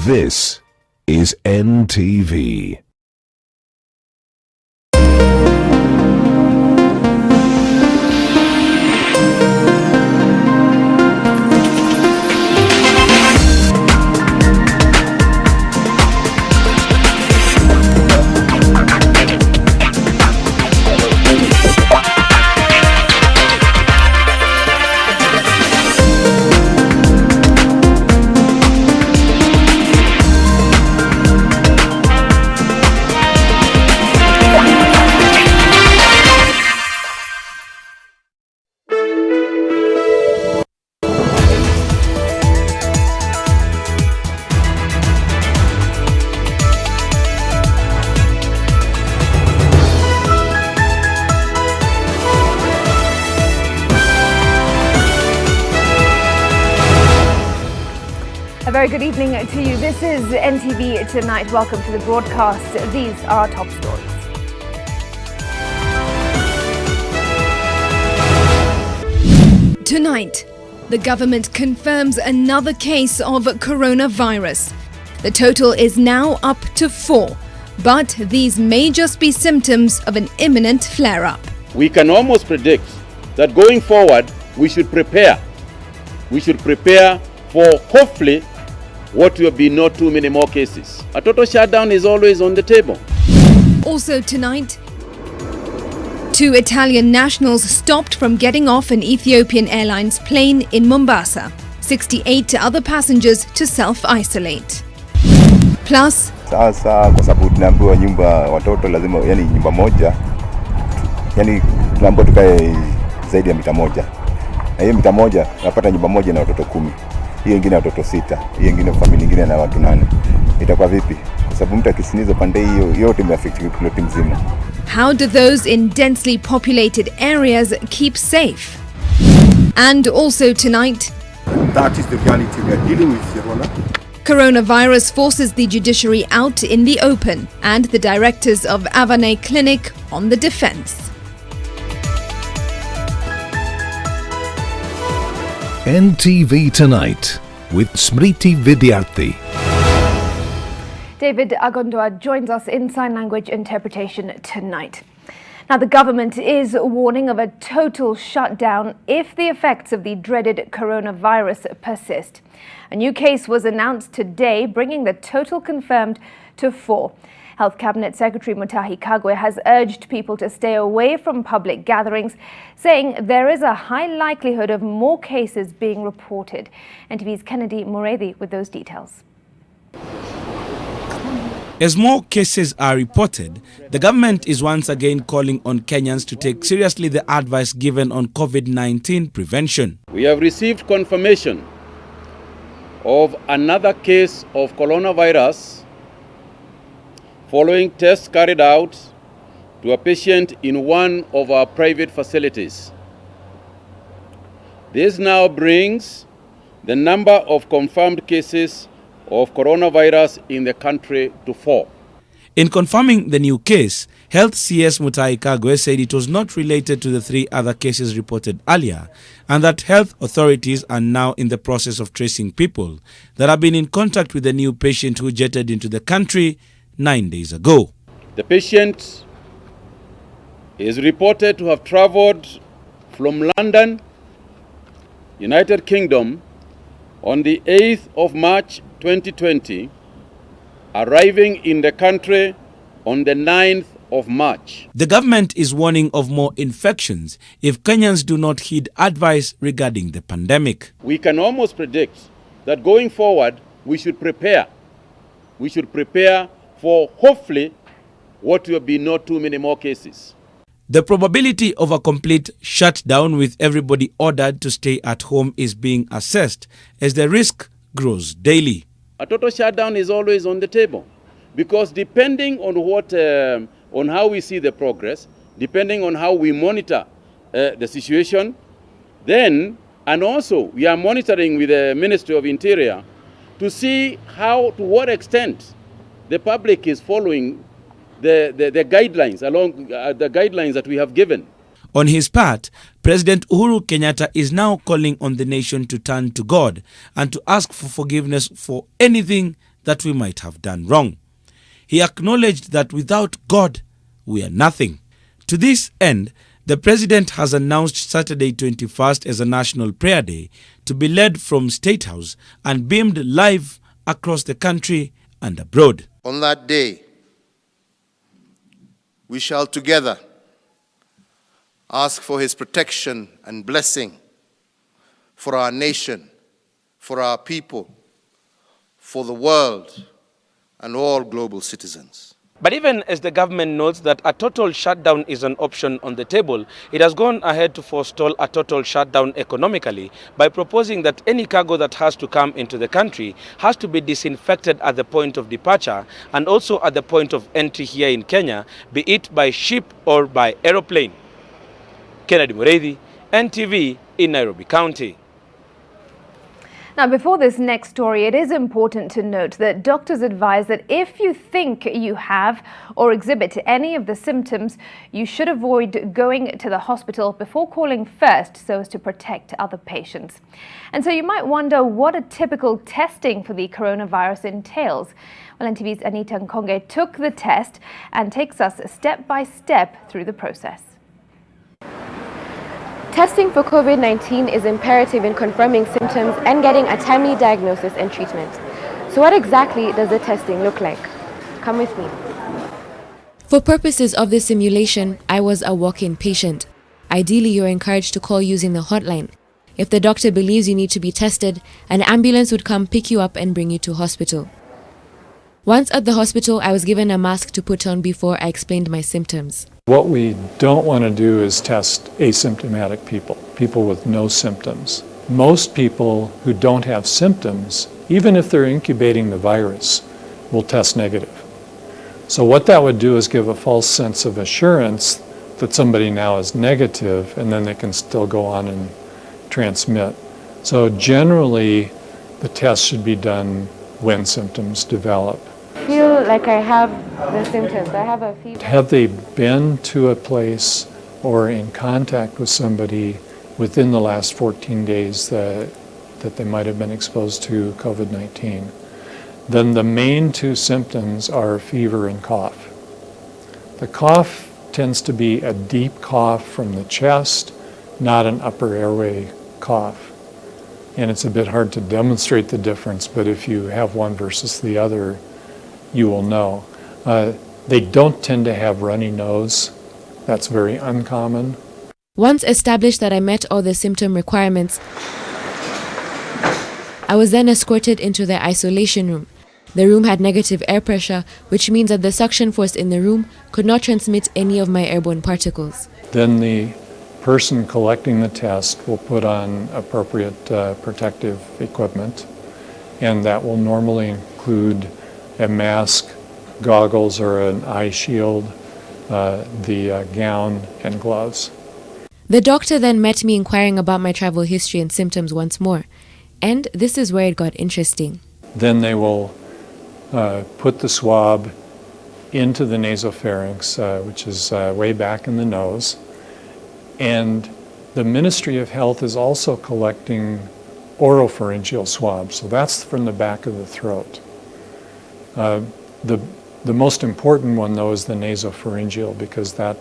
This is NTV. A very good evening to you. This is NTV Tonight. Welcome to the broadcast. These are our top stories. Tonight, the government confirms another case of coronavirus. The total is now up to 4, but these may just be symptoms of an imminent flare-up. We can almost predict that going forward, we should prepare. We should prepare for hopefully what will be not too many more cases. A total shutdown is always on the table. Also tonight, 2 Italian nationals stopped from getting off an Ethiopian Airlines plane in Mombasa. 68 other passengers to self-isolate. Plus, sasa kwa sababu tunaambiwa nyumba watoto lazima nyumba moja, tunaambiwa tukae zaidi ya mita moja. Na hiyo mita moja unapata nyumba moja na watoto 10. Hiyo ingine watoto 6, hiyo ingine familia nyingine na watu 8. Itakuwa vipi? Kwa sababu mtu akisiniza pande hiyo yote imeaffect plot mzima. How do those in densely populated areas keep safe? And also tonight, that is the reality we are dealing with here, Rwanda. Coronavirus forces the judiciary out in the open and the directors of Avane Clinic on the defense. NTV Tonight with Smriti Vidyarthi. David Agondwa joins us in sign language interpretation tonight. Now, the government is warning of a total shutdown if the effects of the dreaded coronavirus persist. A new case was announced today, bringing the total confirmed to 4. Health Cabinet Secretary Mutahi Kagwe has urged people to stay away from public gatherings, saying there is a high likelihood of more cases being reported. NTV's Kennedy Mureithi with those details. As more cases are reported, the government is once again calling on Kenyans to take seriously the advice given on COVID-19 prevention. We have received confirmation of another case of coronavirus following tests carried out to a patient in one of our private facilities. This now brings the number of confirmed cases of coronavirus in the country to 4. In confirming the new case, Health CS Mutahi Kagwe said it was not related to the 3 other cases reported earlier, and that health authorities are now in the process of tracing people that have been in contact with the new patient who jetted into the country 9 days ago. The patient is reported to have traveled from London, United Kingdom, on the 8th of March 2020, arriving in the country on the 9th of March. The government is warning of more infections if Kenyans do not heed advice regarding the pandemic. We can almost predict that going forward, we should prepare. We should prepare for hopefully what will be not too many more cases. The probability of a complete shutdown with everybody ordered to stay at home is being assessed as the risk grows daily. A total shutdown is always on the table because depending on on how we see the progress, depending on how we monitor the situation, then, and also we are monitoring with the Ministry of Interior to see to what extent the public is following the guidelines the guidelines that we have given. On his part, President Uhuru Kenyatta is now calling on the nation to turn to God and to ask for forgiveness for anything that we might have done wrong. He acknowledged that without God, we are nothing. To this end, the President has announced Saturday 21st as a National Prayer Day to be led from State House and beamed live across the country and abroad. On that day, we shall together ask for His protection and blessing for our nation, for our people, for the world, and all global citizens. But even as the government notes that a total shutdown is an option on the table, it has gone ahead to forestall a total shutdown economically by proposing that any cargo that has to come into the country has to be disinfected at the point of departure and also at the point of entry here in Kenya, be it by ship or by aeroplane. Kennedy Mureithi, NTV in Nairobi County. Now, before this next story, it is important to note that doctors advise that if you think you have or exhibit any of the symptoms, you should avoid going to the hospital before calling first so as to protect other patients. And so you might wonder what a typical testing for the coronavirus entails. Well, NTV's Anita Nkonge took the test and takes us step by step through the process. Testing for COVID-19 is imperative in confirming symptoms and getting a timely diagnosis and treatment. So what exactly does the testing look like? Come with me. For purposes of this simulation, I was a walk-in patient. Ideally, you're encouraged to call using the hotline. If the doctor believes you need to be tested, an ambulance would come pick you up and bring you to hospital. Once at the hospital, I was given a mask to put on before I explained my symptoms. What we don't want to do is test asymptomatic people with no symptoms. Most people who don't have symptoms, even if they're incubating the virus, will test negative. So what that would do is give a false sense of assurance that somebody now is negative, and then they can still go on and transmit. So generally, the test should be done when symptoms develop. I feel like I have the symptoms. I have a fever. Have they been to a place or in contact with somebody within the last 14 days that they might have been exposed to COVID-19? Then the main two symptoms are fever and cough. The cough tends to be a deep cough from the chest, not an upper airway cough. And it's a bit hard to demonstrate the difference, but if you have one versus the other, you will know. They don't tend to have runny nose. That's very uncommon. Once established that I met all the symptom requirements, I was then escorted into the isolation room. The room had negative air pressure, which means that the suction force in the room could not transmit any of my airborne particles. Then the person collecting the test will put on appropriate protective equipment, and that will normally include a mask, goggles or an eye shield, the gown and gloves. The doctor then met me inquiring about my travel history and symptoms once more. And this is where it got interesting. Then they will put the swab into the nasopharynx, which is way back in the nose. And the Ministry of Health is also collecting oropharyngeal swabs. So that's from the back of the throat. The most important one, though, is the nasopharyngeal, because that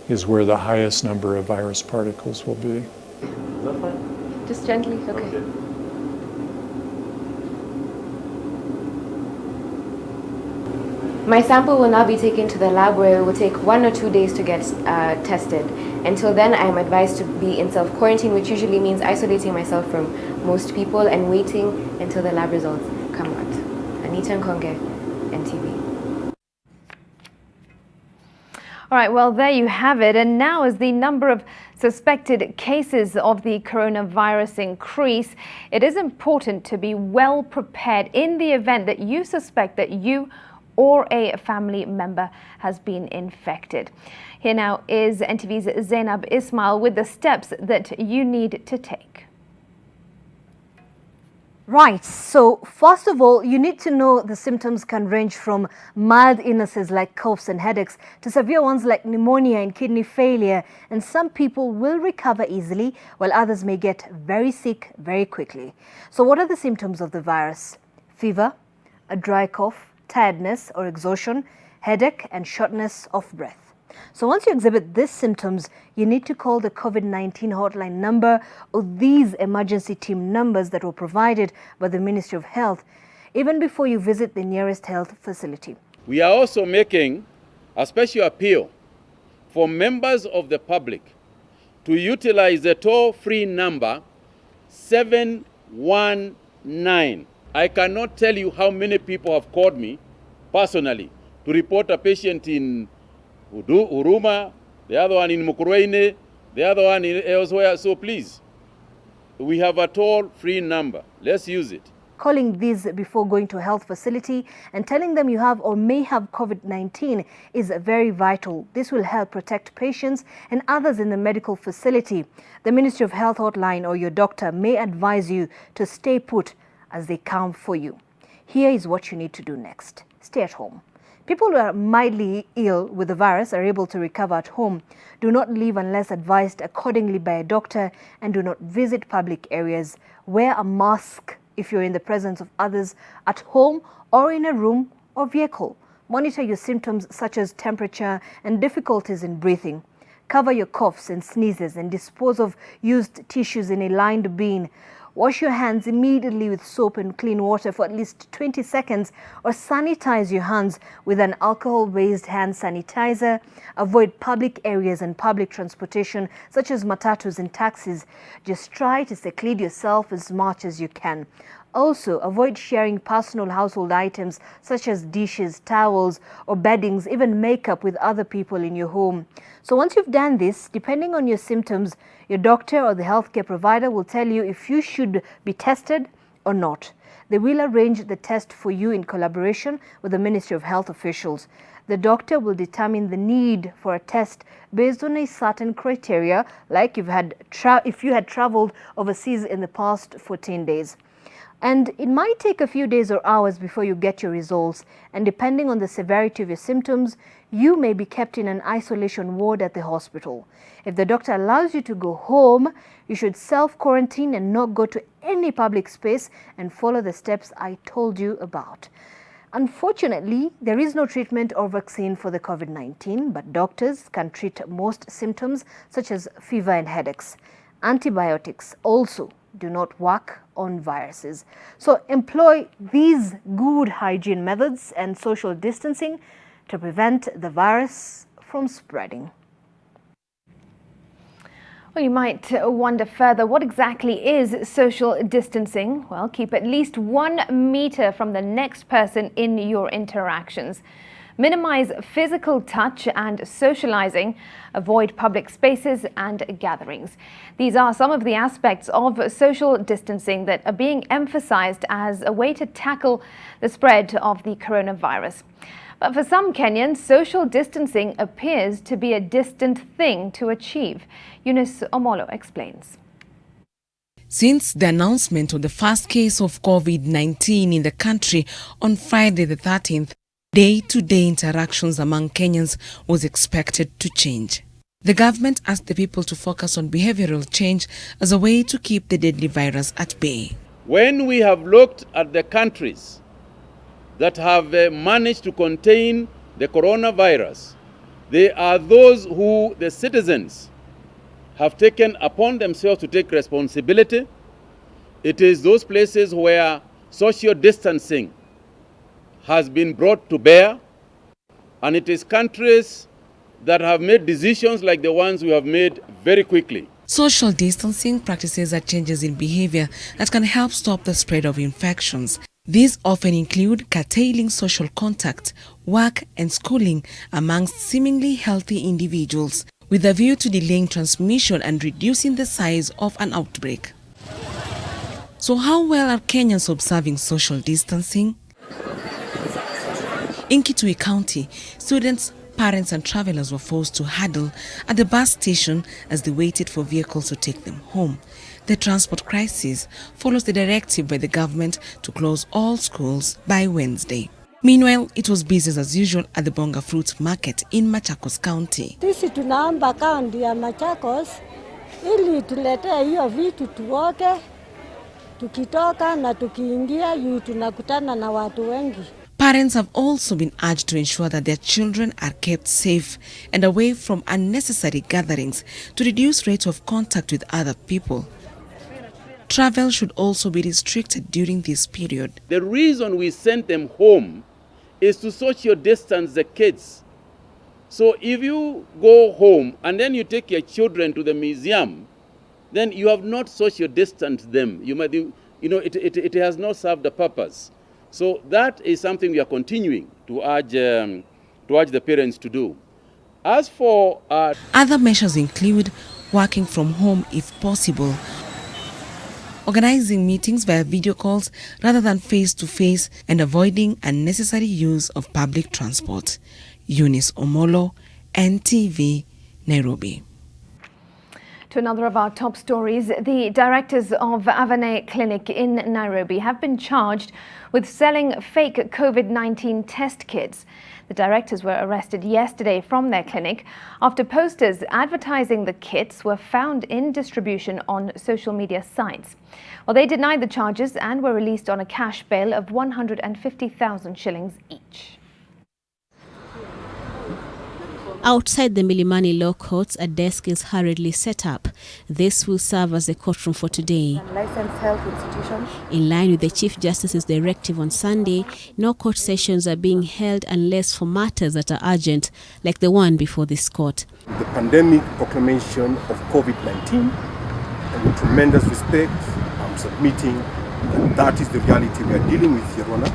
is where the highest number of virus particles will be. Just gently, okay. My sample will now be taken to the lab, where it will take 1 or 2 days to get tested. Until then, I am advised to be in self-quarantine, which usually means isolating myself from most people and waiting until the lab results come out. Anita Nkonge, NTV. All right, well, there you have it. And now, as the number of suspected cases of the coronavirus increase, it is important to be well prepared in the event that you suspect that you or a family member has been infected. Here now is NTV's Zainab Ismail with the steps that you need to take. Right, so first of all, you need to know the symptoms can range from mild illnesses like coughs and headaches to severe ones like pneumonia and kidney failure, and some people will recover easily while others may get very sick very quickly. So what are the symptoms of the virus? Fever, a dry cough, tiredness or exhaustion, headache and shortness of breath. So once you exhibit these symptoms, you need to call the COVID-19 hotline number or these emergency team numbers that were provided by the Ministry of Health even before you visit the nearest health facility. We are also making a special appeal for members of the public to utilize the toll-free number 719. I cannot tell you how many people have called me personally to report a patient in Huruma, the other one in Mortuary, the other one in elsewhere. So please, we have a toll-free number. Let's use it. Calling these before going to a health facility and telling them you have or may have COVID-19 is very vital. This will help protect patients and others in the medical facility. The Ministry of Health hotline or your doctor may advise you to stay put as they come for you. Here is what you need to do next. Stay at home. People who are mildly ill with the virus are able to recover at home. Do not leave unless advised accordingly by a doctor, and do not visit public areas. Wear a mask if you're in the presence of others at home or in a room or vehicle. Monitor your symptoms such as temperature and difficulties in breathing. Cover your coughs and sneezes and dispose of used tissues in a lined bin. Wash your hands immediately with soap and clean water for at least 20 seconds or sanitize your hands with an alcohol-based hand sanitizer. Avoid public areas and public transportation such as matatus and taxis. Just try to seclude yourself as much as you can. Also, avoid sharing personal household items such as dishes, towels or beddings, even makeup with other people in your home. So once you've done this, depending on your symptoms, your doctor or the healthcare provider will tell you if you should be tested or not. They will arrange the test for you in collaboration with the Ministry of Health officials. The doctor will determine the need for a test based on a certain criteria, like if you had traveled overseas in the past 14 days. And it might take a few days or hours before you get your results. And depending on the severity of your symptoms, you may be kept in an isolation ward at the hospital. If the doctor allows you to go home, you should self-quarantine and not go to any public space and follow the steps I told you about. Unfortunately, there is no treatment or vaccine for the COVID-19, but doctors can treat most symptoms such as fever and headaches. Antibiotics also do not work on viruses. So employ these good hygiene methods and social distancing to prevent the virus from spreading. Well, you might wonder further, what exactly is social distancing? Well, keep at least 1 meter from the next person in your interactions. Minimize physical touch and socializing. Avoid public spaces and gatherings. These are some of the aspects of social distancing that are being emphasized as a way to tackle the spread of the coronavirus. But for some Kenyans, social distancing appears to be a distant thing to achieve. Eunice Omolo explains. Since the announcement of the first case of COVID-19 in the country on Friday the 13th, day-to-day interactions among Kenyans was expected to change. The government asked the people to focus on behavioral change as a way to keep the deadly virus at bay. When we have looked at the countries that have managed to contain the coronavirus, they are those who the citizens have taken upon themselves to take responsibility. It is those places where social distancing has been brought to bear, and it is countries that have made decisions like the ones we have made very quickly. Social distancing practices are changes in behavior that can help stop the spread of infections. These often include curtailing social contact, work and schooling amongst seemingly healthy individuals, with a view to delaying transmission and reducing the size of an outbreak. So how well are Kenyans observing social distancing? In Kitui County, students, parents and travelers were forced to huddle at the bus station as they waited for vehicles to take them home. The transport crisis follows the directive by the government to close all schools by Wednesday. Meanwhile, it was business as usual at the Bonga Fruit Market in Machakos County. Sisi tunaomba kaunti ya Machakos ili tuletee hiyo vitu tuoke Tukitoka na tukiingia yu tunakutana na watu wengi. Parents have also been urged to ensure that their children are kept safe and away from unnecessary gatherings to reduce rates of contact with other people. Travel should also be restricted during this period. The reason we send them home is to social distance the kids. So if you go home and then you take your children to the museum, then you have not social distanced them. It has not served the purpose. So that is something we are continuing to urge the parents to do. As for other measures include working from home if possible, organizing meetings via video calls rather than face-to-face, and avoiding unnecessary use of public transport. Eunice Omolo, NTV, Nairobi. To another of our top stories, the directors of Avane Clinic in Nairobi have been charged with selling fake COVID-19 test kits. The directors were arrested yesterday from their clinic after posters advertising the kits were found in distribution on social media sites. Well, they denied the charges and were released on a cash bail of 150,000 shillings each. Outside the Milimani Law Courts, a desk is hurriedly set up. This will serve as the courtroom for today. Licensed health institutions. In line with the Chief Justice's directive on Sunday, no court sessions are being held unless for matters that are urgent, like the one before this court. The pandemic proclamation of COVID-19, and with tremendous respect, I'm submitting that that is the reality we are dealing with, Your Honor.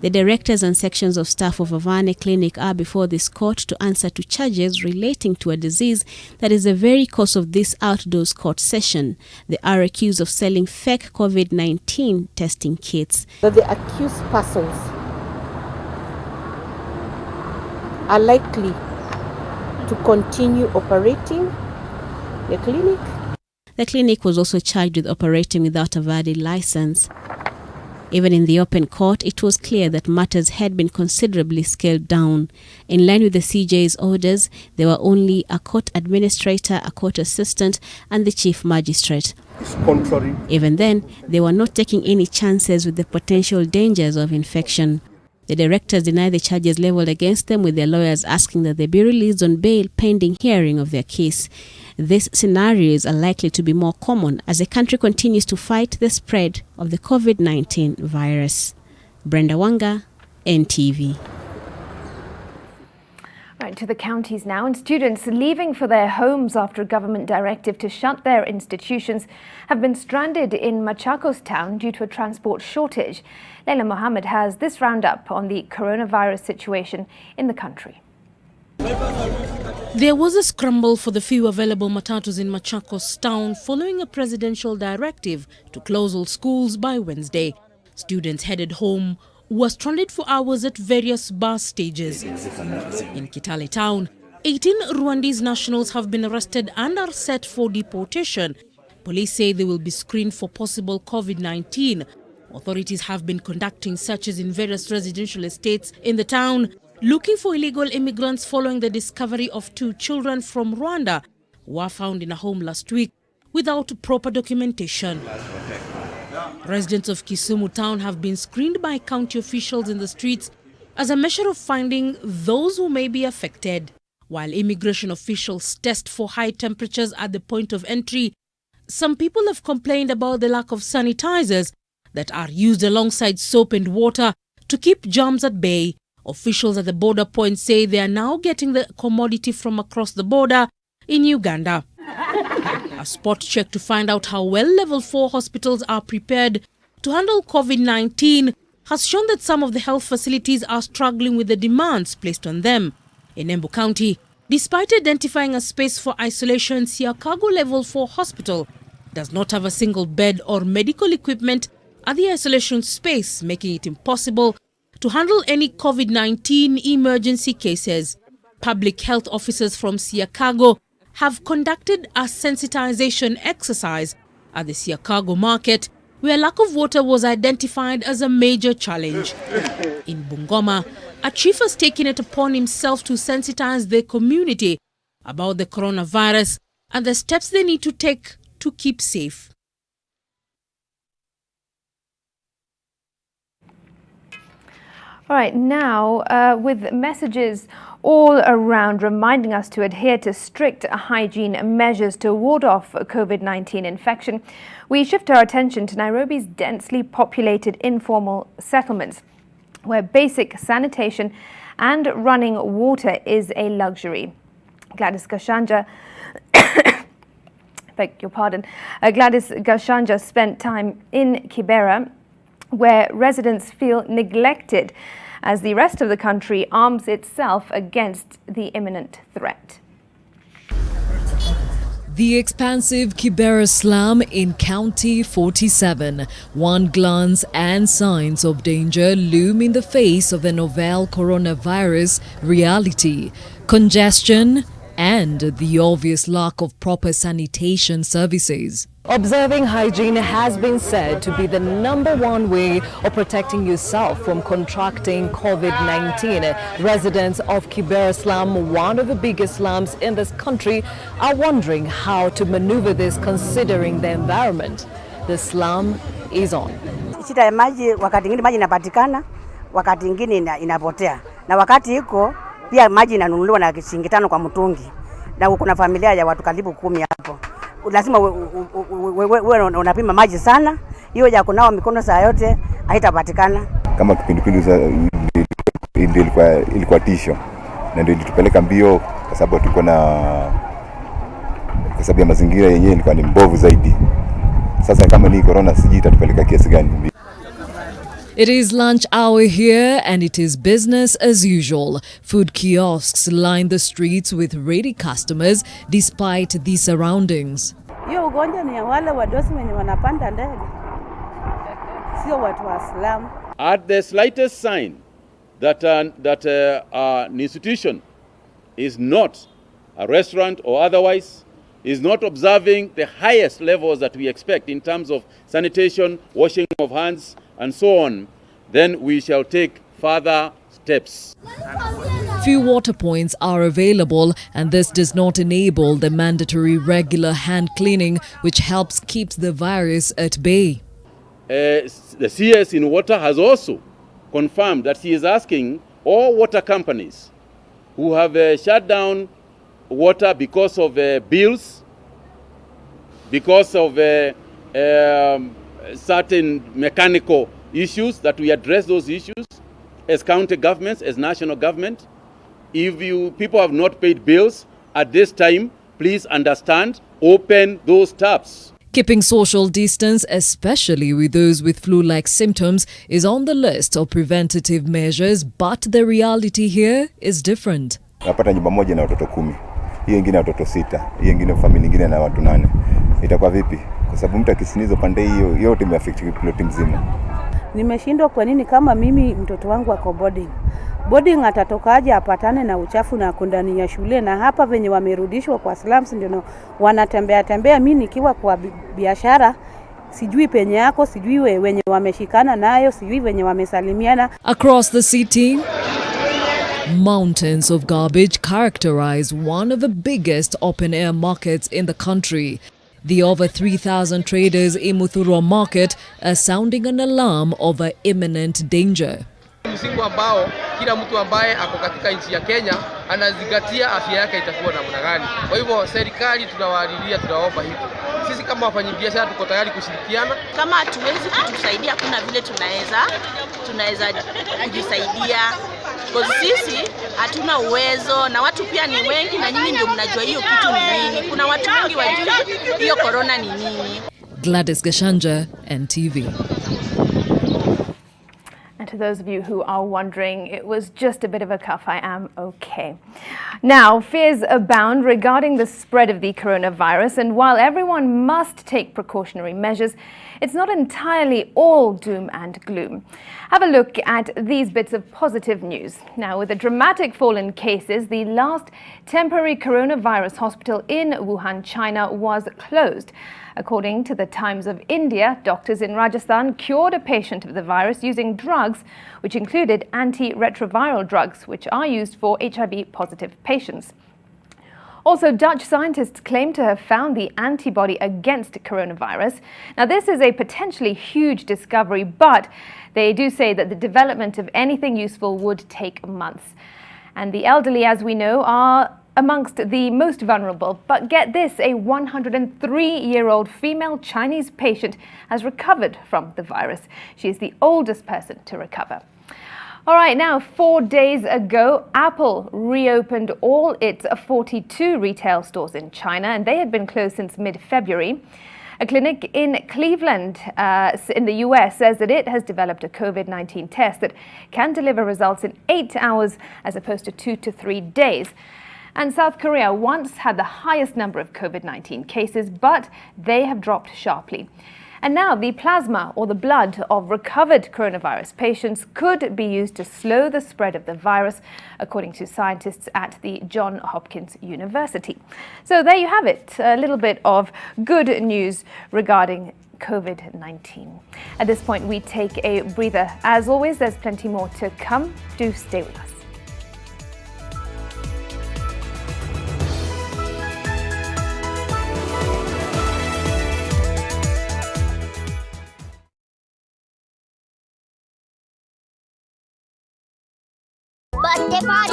The directors and sections of staff of Avane Clinic are before this court to answer to charges relating to a disease that is the very cause of this outdoors court session. They are accused of selling fake COVID-19 testing kits. That the accused persons are likely to continue operating the clinic. The clinic was also charged with operating without a valid license. Even in the open court, it was clear that matters had been considerably scaled down. In line with the CJ's orders, there were only a court administrator, a court assistant, and the chief magistrate. It's contrary. Even then, they were not taking any chances with the potential dangers of infection. The directors denied the charges leveled against them, with their lawyers asking that they be released on bail pending hearing of their case. These scenarios are likely to be more common as the country continues to fight the spread of the COVID-19 virus. Brenda Wanga, NTV. Right, to the counties now, and students leaving for their homes after a government directive to shut their institutions have been stranded in Machakos town due to a transport shortage. Leila Mohammed has this roundup on the coronavirus situation in the country. There was a scramble for the few available matatus in Machakos town following a presidential directive to close all schools by Wednesday. Students headed home were stranded for hours at various bus stages. In Kitale town, 18 Rwandese nationals have been arrested and are set for deportation. Police say they will be screened for possible COVID-19. Authorities have been conducting searches in various residential estates in the town, looking for illegal immigrants following the discovery of 2 children from Rwanda who were found in a home last week without proper documentation. Residents of Kisumu town have been screened by county officials in the streets as a measure of finding those who may be affected. While immigration officials test for high temperatures at the point of entry, some people have complained about the lack of sanitizers that are used alongside soap and water to keep germs at bay. Officials at the border point say they are now getting the commodity from across the border in Uganda. A spot check to find out how well level 4 hospitals are prepared to handle COVID-19 has shown that some of the health facilities are struggling with the demands placed on them. In Embu County, despite identifying a space for isolation, Siakago level 4 hospital does not have a single bed or medical equipment at the isolation space, making it impossible to handle any COVID-19 emergency cases. Public health officers from Siakago have conducted a sensitization exercise at the Siakago market, where lack of water was identified as a major challenge. In Bungoma, a chief has taken it upon himself to sensitize the community about the coronavirus and the steps they need to take to keep safe. All right, now with messages all around reminding us to adhere to strict hygiene measures to ward off COVID-19 infection, we shift our attention to Nairobi's densely populated informal settlements, where basic sanitation and running water is a luxury. Gladys Gashanja beg your pardon. Gladys Gashanja spent time in Kibera, where residents feel neglected as the rest of the country arms itself against the imminent threat. The expansive Kibera slum in County 47. One glance and signs of danger loom in the face of the novel coronavirus reality. Congestion and the obvious lack of proper sanitation services. Observing hygiene has been said to be the #1 way of protecting yourself from contracting COVID-19. Residents of Kibera slum, one of the biggest slums in this country, are wondering how to maneuver this considering the environment the slum is on. Shida ya maji, wakati ingine maji inapatikana, wakati ingine inapotea. Na wakati iko pia maji inanunuliwa na shilingi 5 kwa mtungi. Na kuna familia ya watu karibu 10 hapo. Lazima wewe unapima maji sana, hiyo ya kunawa mikono saa yote haitapatikana. Kama kipindupindu ilikuwa tisho, na ndio ilitupeleka mbio kwa sababu tulikuwa kwa sababu ya mazingira yenyewe ilikuwa ni mbovu zaidi. Sasa kama ni corona sijui itatupeleka kiasi gani. It is lunch hour here and it is business as usual. Food kiosks line the streets with ready customers despite the surroundings. Hiyo ugonjwa ni wale wadosi wenye wanapanda ndege. Sio watu wa slum. At the slightest sign that an institution is not a restaurant or otherwise, is not observing the highest levels that we expect in terms of sanitation, washing of hands, and so on, then we shall take further steps. Few water points are available, and this does not enable the mandatory regular hand cleaning, which helps keep the virus at bay. The CS in water has also confirmed that he is asking all water companies who have shut down water because of bills, because of certain mechanical issues, that we address those issues as county governments, as national government. If people have not paid bills at this time, please understand, open those taps. Keeping social distance, especially with those with flu-like symptoms, is on the list of preventative measures, but the reality here is different. Napata nyumba moja na watoto 10. Hiyo ingine watoto 6. Hiyo ingine familia nyingine na watu 8. Itakuwa vipi? Kwa sababu mtu akisiniza pande hiyo yote imeaffect plot mzima. Nimeshindwa kwa nini kama mimi mtoto wangu ako boarding. Boarding atatokaje apatane na uchafu na ndani ya shule, na hapa venye wamerudishwa kwa slums ndio wanatembea. Mimi nikiwa kwa biashara sijui penye yako, sijui wenye wameshikana nayo, sijui wenye wamesalimiana. Across the city, mountains of garbage characterize one of the biggest open-air markets in the country. The over 3,000 traders in Muthurwa market are sounding an alarm of an imminent danger. Msimu ambao kila mtu ambaye ako katika nchi ya Kenya anazingatia afya yake itakuwa namna gani. Kwa hivyo serikali tunawaalilia, tunaomba hivi. Sisi kama wafanyabiashara tuko tayari kushirikiana. Kama hatuwezi kutusaidia, kuna vile tunaweza kujisaidia. Kwa sisi hatuna uwezo na watu pia ni wengi, na nyinyi ndio mnajua hiyo kitu ni nini. Kuna watu wengi wajui hiyo corona ni nini. Gladys Gashanja, NTV. And to those of you who are wondering, it was just a bit of a cough. I am okay. Now, fears abound regarding the spread of the coronavirus, and while everyone must take precautionary measures, it's not entirely all doom and gloom. Have a look at these bits of positive news. Now, with a dramatic fall in cases, the last temporary coronavirus hospital in Wuhan, China, was closed. According to the Times of India, doctors in Rajasthan cured a patient of the virus using drugs which included antiretroviral drugs, which are used for HIV-positive patients. Also, Dutch scientists claim to have found the antibody against coronavirus. Now, this is a potentially huge discovery, but they do say that the development of anything useful would take months. And the elderly, as we know, are amongst the most vulnerable. But get this, a 103-year-old female Chinese patient has recovered from the virus. She is the oldest person to recover. All right, now, 4 days ago, Apple reopened all its 42 retail stores in China, and they had been closed since mid-February. A clinic in Cleveland, in the US, says that it has developed a COVID-19 test that can deliver results in 8 hours as opposed to 2 to 3 days. And South Korea once had the highest number of COVID-19 cases, but they have dropped sharply. And now the plasma, or the blood of recovered coronavirus patients, could be used to slow the spread of the virus, according to scientists at the Johns Hopkins University. So there you have it, a little bit of good news regarding COVID-19. At this point, we take a breather. As always, there's plenty more to come. Do stay with us. Birthday party.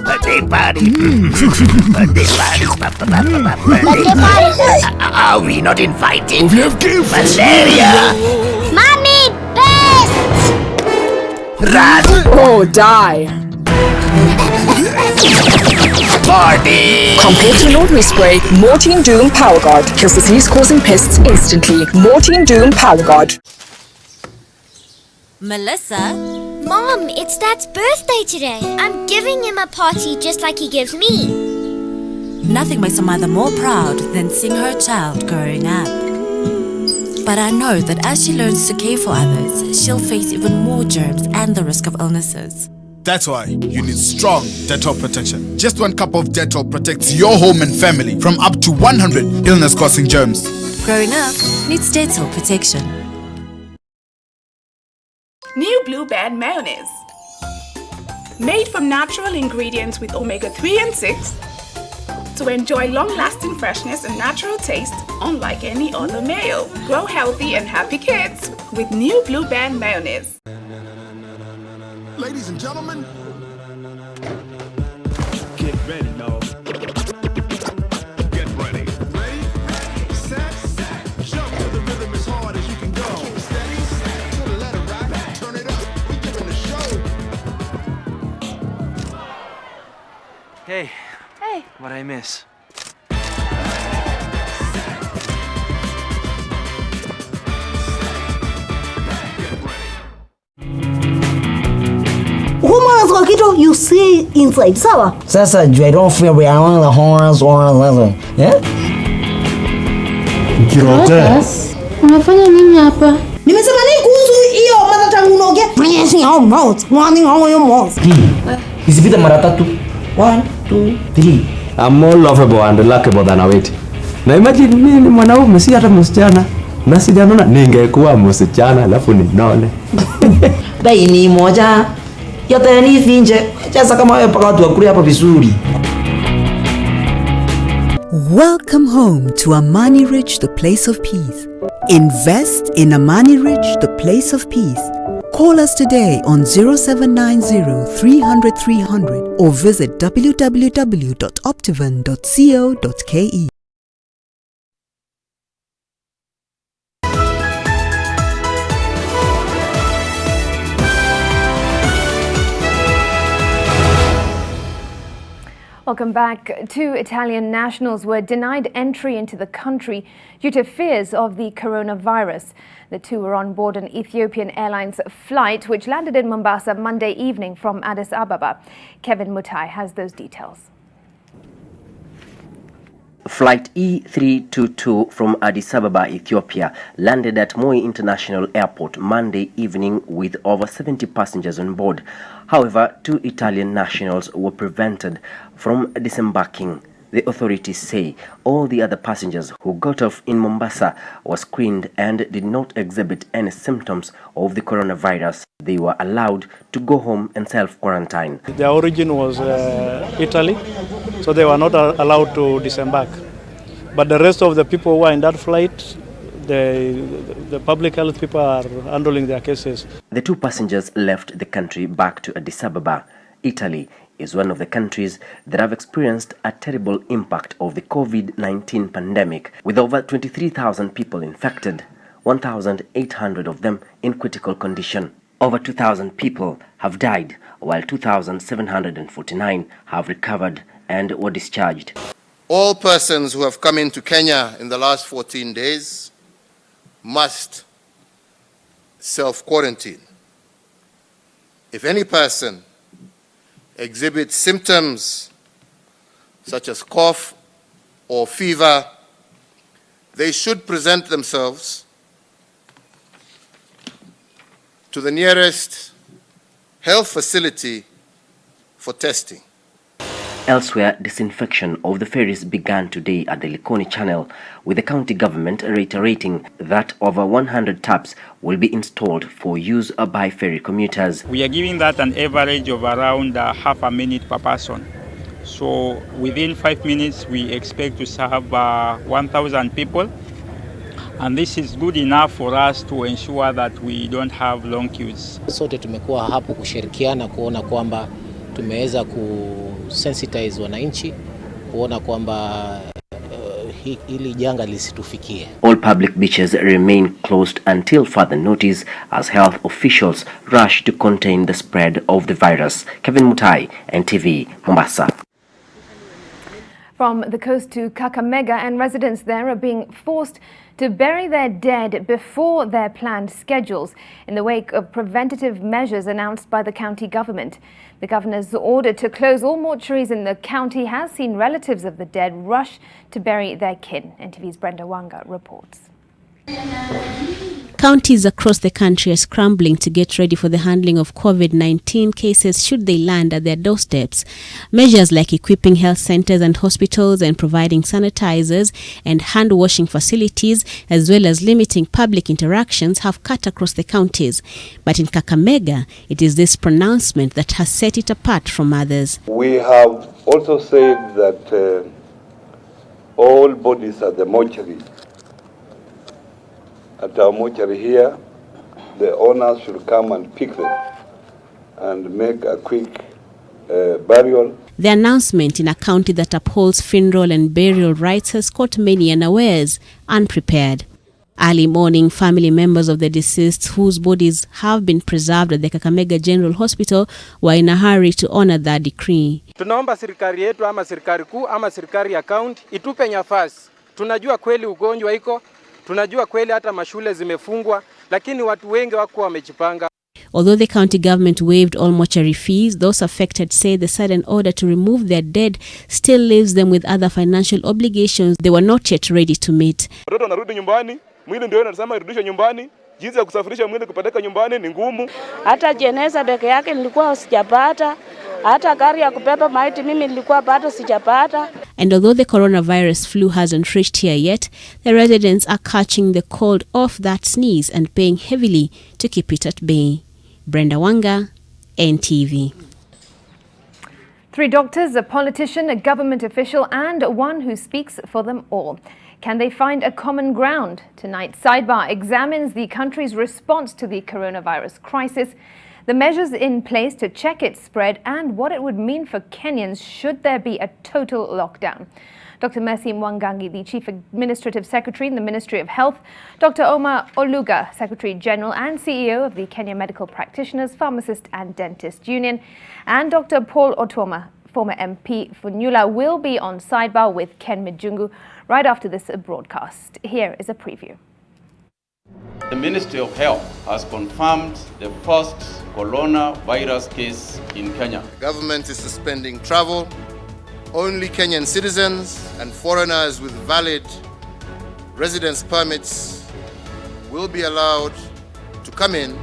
Birthday party. Birthday party. Birthday party. Are we not invited? We have gifts. Malaria. Mommy, best. Rat. Oh, die. Party. Compared to laundry spray, Mortein Doom Power Guard kills disease-causing pests instantly. Mortein Doom Power Guard. Melissa? Mom, it's Dad's birthday today. I'm giving him a party just like he gives me. Nothing makes a mother more proud than seeing her child growing up. But I know that as she learns to care for others, she'll face even more germs and the risk of illnesses. That's why you need strong Dettol protection. Just 1 cup of Dettol protects your home and family from up to 100 illness-causing germs. Growing up needs Dettol protection. New Blue Band mayonnaise. Made from natural ingredients with omega-3 and 6 to enjoy long-lasting freshness and natural taste unlike any other mayo. Grow healthy and happy kids with New Blue Band mayonnaise. Ladies and gentlemen, get ready, y'all. Get ready. Ready, set, jump to the rhythm as hard as you can go. Steady, to the letter right, turn it up, we giving the show. Hey. Hey. What'd I miss? You see inside, sawa? Sasa juu I don't feel we are on the horns or yeah? Kirote. Unafanya nini hapa? Nimesema nini kuhusu hiyo mada tangu unaongea? Pressing our mouth, running all your mouth. Isipita mara tatu. 1, 2, 3. I'm more lovable and likable than I wait. Na imagine mimi ni mwanaume si hata msichana. Na sijanona ningekuwa msichana alafu ninone. Dai ni moja. Yote ni finje. Sasa kama wewe paka watu wakule hapa vizuri. Welcome home to Amani Ridge, the place of peace. Invest in Amani Ridge, the place of peace. Call us today on 0790-300-300 or visit www.optivan.co.ke. Welcome back. 2 Italian nationals were denied entry into the country due to fears of the coronavirus. The 2 were on board an Ethiopian Airlines flight which landed in Mombasa Monday evening from Addis Ababa. Kevin Mutai has those details. Flight E322 from Addis Ababa, Ethiopia, landed at Moi International Airport Monday evening with over 70 passengers on board. However, 2 Italian nationals were prevented from disembarking The authorities say all the other passengers who got off in Mombasa were screened and did not exhibit any symptoms of the coronavirus. They were allowed to go home and self-quarantine. Their origin was Italy, so they were not allowed to disembark. But the rest of the people who were in that flight, the public health people are handling their cases. The two passengers left the country back to Addis Ababa. Italy is one of the countries that have experienced a terrible impact of the COVID-19 pandemic, with over 23,000 people infected, 1,800 of them in critical condition. Over 2,000 people have died, while 2,749 have recovered and were discharged. All persons who have come into Kenya in the last 14 days must self-quarantine. If any person exhibits symptoms such as cough or fever, they should present themselves to the nearest health facility for testing. Elsewhere, disinfection of the ferries began today at the Likoni Channel, with the county government reiterating that over 100 taps will be installed for use by ferry commuters. We are giving that an average of around half a minute per person. So within 5 minutes, we expect to serve 1,000 people. And this is good enough for us to ensure that we don't have long queues. Sote tumekuwa hapo kushirikiana kuona kwamba tumeweza kusensitize wananchi kuona kwamba hili janga lisitufikie. All public beaches remain closed until further notice as health officials rush to contain the spread of the virus. Kevin Mutai, NTV, Mombasa. From the coast to Kakamega, and residents there are being forced to bury their dead before their planned schedules in the wake of preventative measures announced by the county government. The governor's order to close all mortuaries in the county has seen relatives of the dead rush to bury their kin. NTV's Brenda Wanga reports. Counties across the country are scrambling to get ready for the handling of COVID-19 cases should they land at their doorsteps. Measures like equipping health centers and hospitals and providing sanitizers and hand-washing facilities, as well as limiting public interactions, have cut across the counties. But in Kakamega, it is this pronouncement that has set it apart from others. We have also said that all bodies at the mortuary, at our mortuary here, the owners should come and pick them and make a quick burial. The announcement in a county that upholds funeral and burial rights has caught many unawares, unprepared. Early morning, family members of the deceased whose bodies have been preserved at the Kakamega General Hospital were in a hurry to honor that decree. Tunaomba serikali yetu ama serikali kuu ama serikali ya county itupe nafasi. Tunajua kweli ugonjwa iko, tunajua kweli hata mashule zimefungwa, lakini watu wengi wako wamejipanga. Although the county government waived all mortuary fees, those affected say the sudden order to remove their dead still leaves them with other financial obligations they were not yet ready to meet. Watoto wanarudi nyumbani, mwili ndio inasema irudishwe nyumbani, jinsi ya kusafirisha mwili kupeleka nyumbani ni ngumu. Hata jeneza peke yake nilikuwa sijapata. Hata gari ya kubeba maiti mimi nilikuwa bado sijapata. And although the coronavirus flu hasn't reached here yet, the residents are catching the cold off that sneeze and paying heavily to keep it at bay. Brenda Wanga, NTV. 3 doctors, a politician, a government official, and one who speaks for them all. Can they find a common ground? Tonight, Sidebar examines the country's response to the coronavirus crisis, the measures in place to check its spread, and what it would mean for Kenyans should there be a total lockdown. Dr. Mercy Mwangangi, the Chief Administrative Secretary in the Ministry of Health, Dr. Omar Oluga, Secretary General and CEO of the Kenya Medical Practitioners, Pharmacist and Dentist Union, and Dr. Paul Otuoma, former MP for Nyula, will be on Sidebar with Ken Mijungu right after this broadcast. Here is a preview. The Ministry of Health has confirmed the first coronavirus case in Kenya. The government is suspending travel. Only Kenyan citizens and foreigners with valid residence permits will be allowed to come in.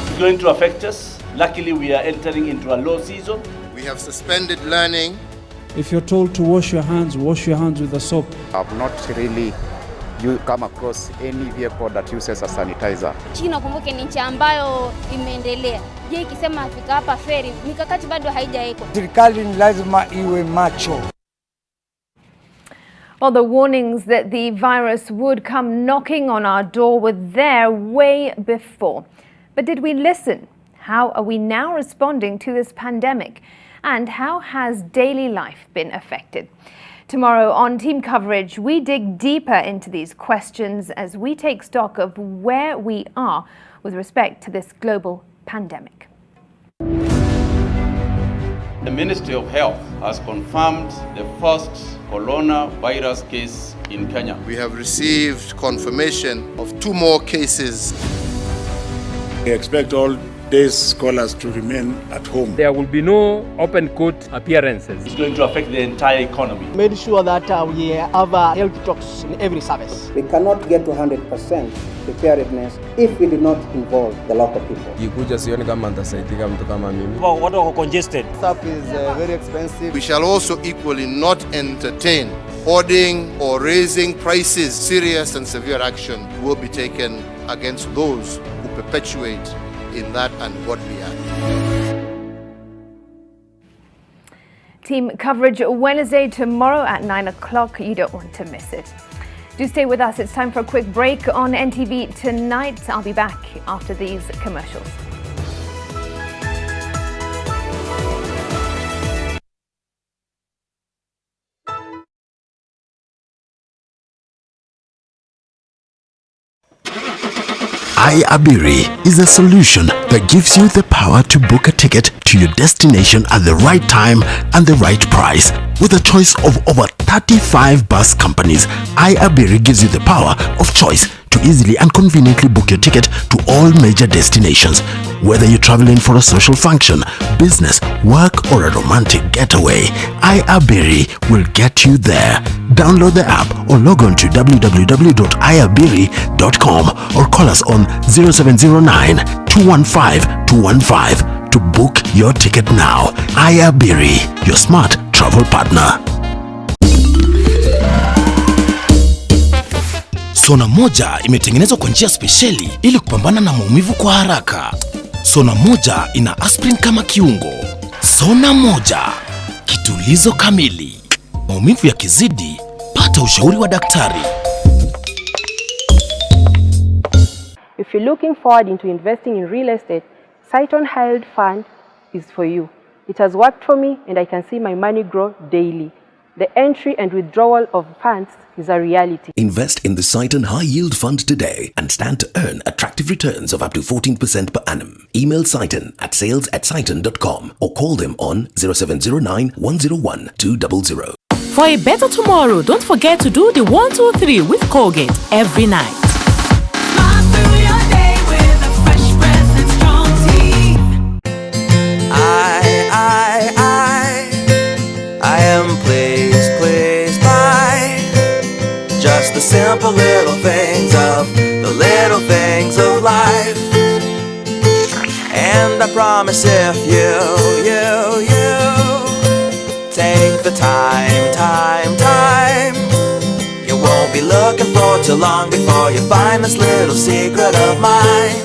It's going to affect us. Luckily, we are entering into a low season. We have suspended learning If you're told to wash your hands with the soap. I've not really come across any vehicle that uses a sanitizer. China kumbuke ni nchi ambayo imeendelea. Je, ikisema Afrika hapa feri, mikakati bado haijawekwa. Serikali ni lazima iwe macho. Well, the warnings that the virus would come knocking on our door were there way before. But did we listen? How are we now responding to this pandemic? And how has daily life been affected? Tomorrow on Team Coverage, we dig deeper into these questions as we take stock of where we are with respect to this global pandemic. The Ministry of Health has confirmed the first coronavirus case in Kenya. We have received confirmation of 2 more cases. We expect all day scholars to remain at home. There will be no open court appearances. It's going to affect the entire economy. Made sure that we have health talks in every service. We cannot get to 100% preparedness if we do not involve the local people. What are congested? Stuff is very expensive. We shall also equally not entertain hoarding or raising prices. Serious and severe action will be taken against those who perpetuate in that ungodly act. Team Coverage Wednesday tomorrow at 9 o'clock. You don't want to miss it. Do stay with us. It's time for a quick break on NTV tonight. I'll be back after these commercials. iAbiri is a solution that gives you the power to book a ticket to your destination at the right time and the right price. With a choice of over 35 bus companies, iAbiri gives you the power of choice to easily and conveniently book your ticket to all major destinations. Whether you're traveling for a social function, business, work, or a romantic getaway, iAbiri will get you there. Download the app or log on to www.iabiri.com or call us on 0709 215 215 to book your ticket now. iAbiri, your smart travel partner. Sona moja imetengenezwa kwa njia spesheli ili kupambana na maumivu kwa haraka. Sona moja ina aspirin kama kiungo. Sona moja, kitulizo kamili. Maumivu yakizidi, pata ushauri wa daktari. If you're looking forward into investing in real estate, Saiton Held Fund is for you. It has worked for me and I can see my money grow daily. The entry and withdrawal of funds is a reality. Invest in the Saiton High Yield Fund today and stand to earn attractive returns of up to 14% per annum. Email Saiton at sales@saiton.com or call them on 0709 101 200. For a better tomorrow, don't forget to do the 1, 2, 3 with Colgate every night. I am pleased by just the simple little things of life. And I promise if you take the time, you won't be looking for too long before you find this little secret of mine.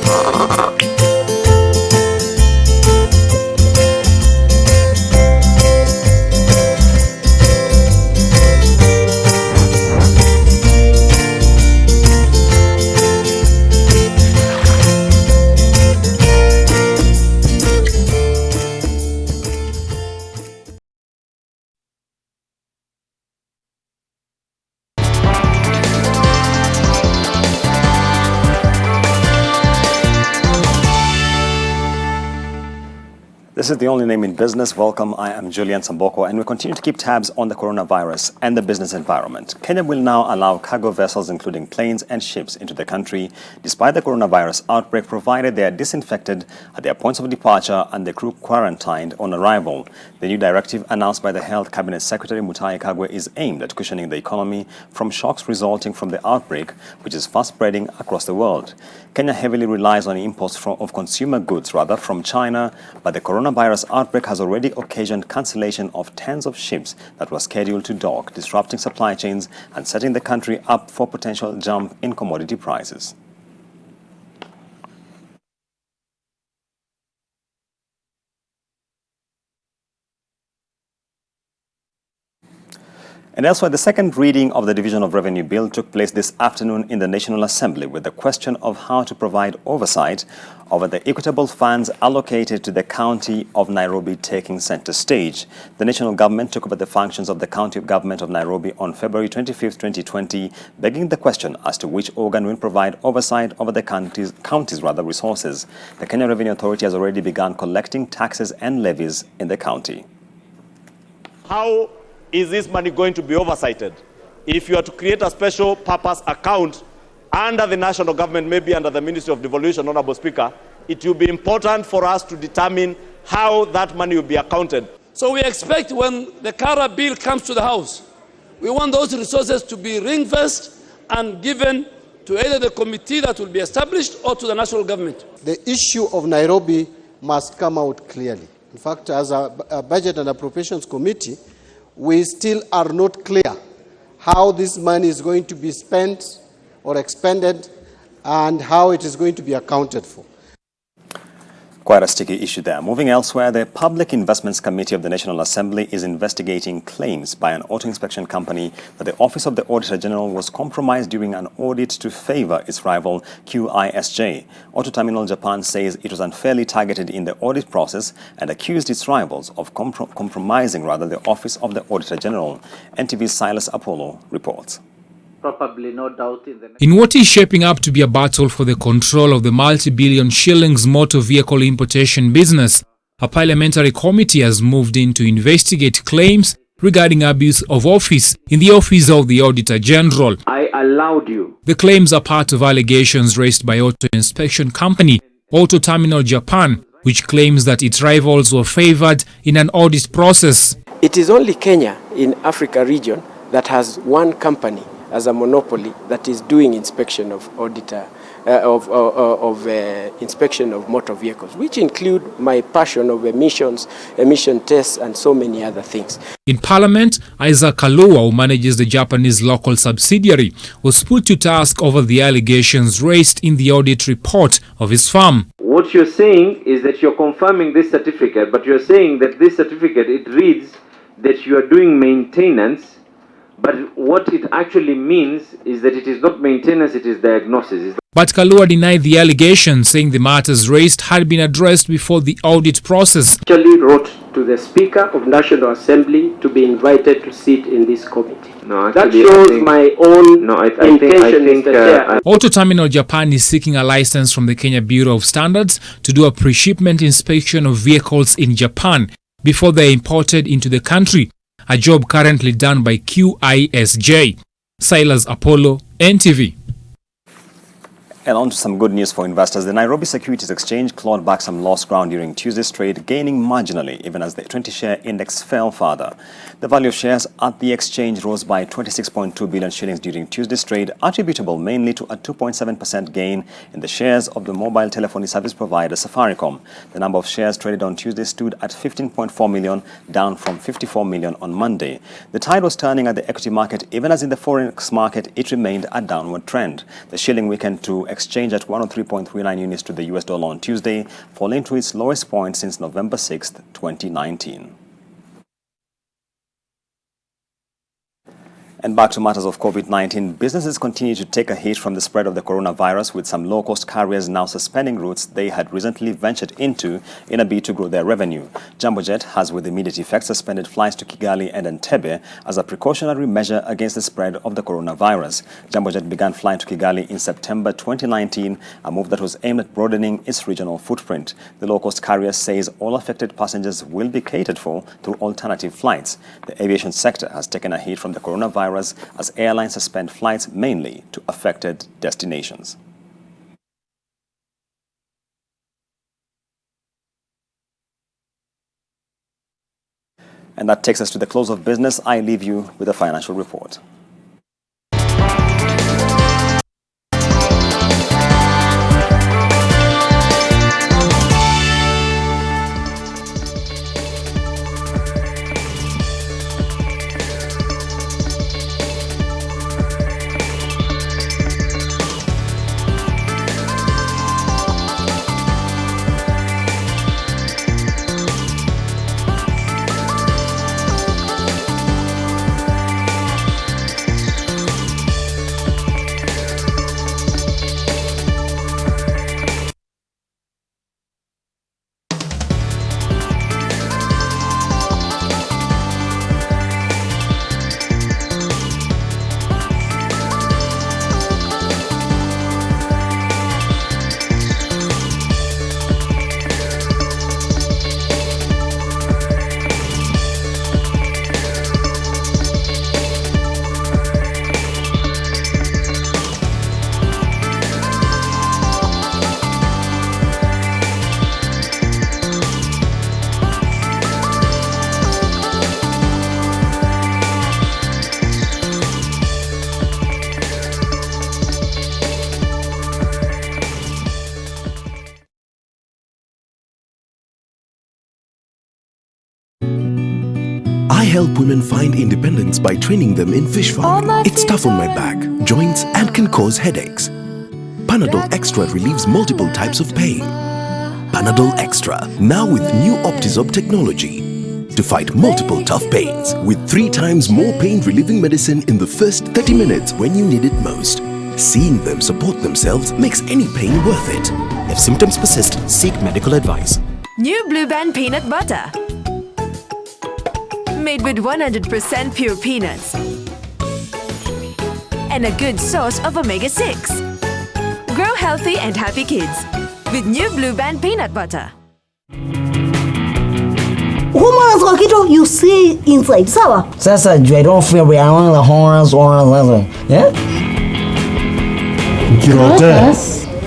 This is The Only Name in Business. Welcome, I am Julian Samboko, and we continue to keep tabs on the coronavirus and the business environment. Kenya will now allow cargo vessels, including planes and ships, into the country, despite the coronavirus outbreak, provided they are disinfected at their points of departure and the crew quarantined on arrival. The new directive announced by the Health Cabinet Secretary Mutahi Kagwe is aimed at cushioning the economy from shocks resulting from the outbreak, which is fast spreading across the world. Kenya heavily relies on imports of consumer goods from China, but the coronavirus coronavirus outbreak has already occasioned cancellation of tens of ships that were scheduled to dock, disrupting supply chains and setting the country up for potential jump in commodity prices. And elsewhere, the second reading of the Division of Revenue Bill took place this afternoon in the National Assembly with the question of how to provide oversight over the equitable funds allocated to the County of Nairobi taking center stage. The national government took over the functions of the County Government of Nairobi on February 25, 2020, begging the question as to which organ will provide oversight over the county's resources. The Kenya Revenue Authority has already begun collecting taxes and levies in the county. How is this money going to be oversighted? If you are to create a special purpose account under the national government, maybe under the Ministry of Devolution, Honorable Speaker, it will be important for us to determine how that money will be accounted. So we expect when the Kara bill comes to the House, we want those resources to be ring-fenced and given to either the committee that will be established or to the national government. The issue of Nairobi must come out clearly. In fact, as a Budget and Appropriations Committee, we still are not clear how this money is going to be spent or expended and how it is going to be accounted for. Quite a sticky issue there. Moving elsewhere, the Public Investments Committee of the National Assembly is investigating claims by an auto inspection company that the Office of the Auditor General was compromised during an audit to favor its rival QISJ. Auto Terminal Japan says it was unfairly targeted in the audit process and accused its rivals of compromising the Office of the Auditor General. NTV's Silas Apollo reports. Probably no doubt in the In what is shaping up to be a battle for the control of the multi-billion shillings motor vehicle importation business, a parliamentary committee has moved in to investigate claims regarding abuse of office in the Office of the Auditor General. I allowed you. The claims are part of allegations raised by auto inspection company Auto Terminal Japan, which claims that its rivals were favored in an audit process. It is only Kenya in Africa region that has one company as a monopoly that is doing inspection of inspection of motor vehicles, which include my passion of emission tests, and so many other things. In Parliament, Isaac Kalua, who manages the Japanese local subsidiary, was put to task over the allegations raised in the audit report of his firm. What you're saying is that you're confirming this certificate, but you're saying that this certificate, it reads that you are doing maintenance. But what it actually means is that it is not maintenance, it is diagnosis. But Kalua denied the allegations, saying the matters raised had been addressed before the audit process. Actually wrote to the Speaker of National Assembly to be invited to sit in this committee. No, actually, that shows my own intention, Mr. Chair. Auto Terminal Japan is seeking a license from the Kenya Bureau of Standards to do a pre-shipment inspection of vehicles in Japan before they are imported into the country, a job currently done by QISJ. Silas Apollo, NTV. And on to some good news for investors. The Nairobi Securities Exchange clawed back some lost ground during Tuesday's trade, gaining marginally even as the 20-share index fell further. The value of shares at the exchange rose by 26.2 billion shillings during Tuesday's trade, attributable mainly to a 2.7% gain in the shares of the mobile telephony service provider Safaricom. The number of shares traded on Tuesday stood at 15.4 million, down from 54 million on Monday. The tide was turning at the equity market, even as in the forex market it remained a downward trend. The shilling weakened to exchange at 103.39 units to the US dollar on Tuesday, falling to its lowest point since November 6, 2019. And back to matters of COVID-19, businesses continue to take a hit from the spread of the coronavirus, with some low-cost carriers now suspending routes they had recently ventured into in a bid to grow their revenue. Jambojet has, with immediate effect, suspended flights to Kigali and Entebbe as a precautionary measure against the spread of the coronavirus. Jambojet began flying to Kigali in September 2019, a move that was aimed at broadening its regional footprint. The low-cost carrier says all affected passengers will be catered for through alternative flights. The aviation sector has taken a hit from the coronavirus as airlines suspend flights mainly to affected destinations. And that takes us to the close of business. I leave you with a financial report. help women find independence by training them in fish farming. It's tough on my back, joints, and can cause headaches. Panadol Extra relieves multiple types of pain. Panadol Extra, now with new Optizorb technology to fight multiple tough pains with 3 times more pain-relieving medicine in the first 30 minutes when you need it most. Seeing them support themselves makes any pain worth it. If symptoms persist, seek medical advice. New Blue Band Peanut Butter. Made with 100% pure peanuts. And a good source of omega-6. Grow healthy and happy kids with New Blue Band Peanut Butter. You see inside, sawa? Sasa, I don't feel we are on the horns or anything. Yeah? Kirote.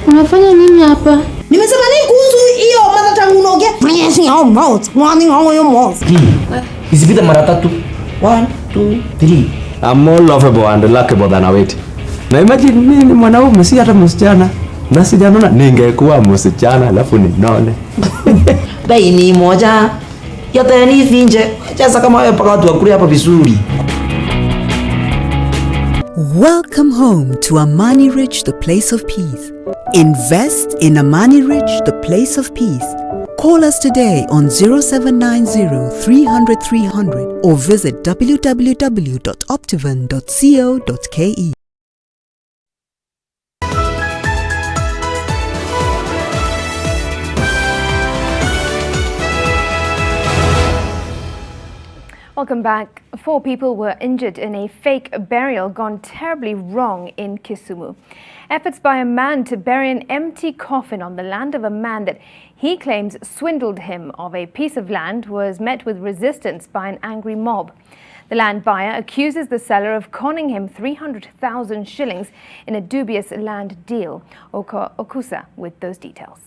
Unafanya nini hapa? Nimesema nini kuhusu hiyo mara tangu unaongea? Pressing your mouth, running on your mouth. Isipita mara 3. 1, 2, 3. I'm more lovable and luckable than I wait. Na imagine mimi ni mwanaume si hata msichana. Na sijanona ningekuwa msichana alafu ninone. Bei ni moja. Yote ni finje. Sasa kama wewe paka watu wakule hapa vizuri. Welcome home to Amani Ridge, the place of peace. Invest in Amani Ridge, the place of peace. Call us today on 0790 300 300 or visit www.optivan.co.ke. Welcome back. 4 people were injured in a fake burial gone terribly wrong in Kisumu. Efforts by a man to bury an empty coffin on the land of a man that he claims swindled him of a piece of land was met with resistance by an angry mob. The land buyer accuses the seller of conning him 300,000 shillings in a dubious land deal. Okusa with those details.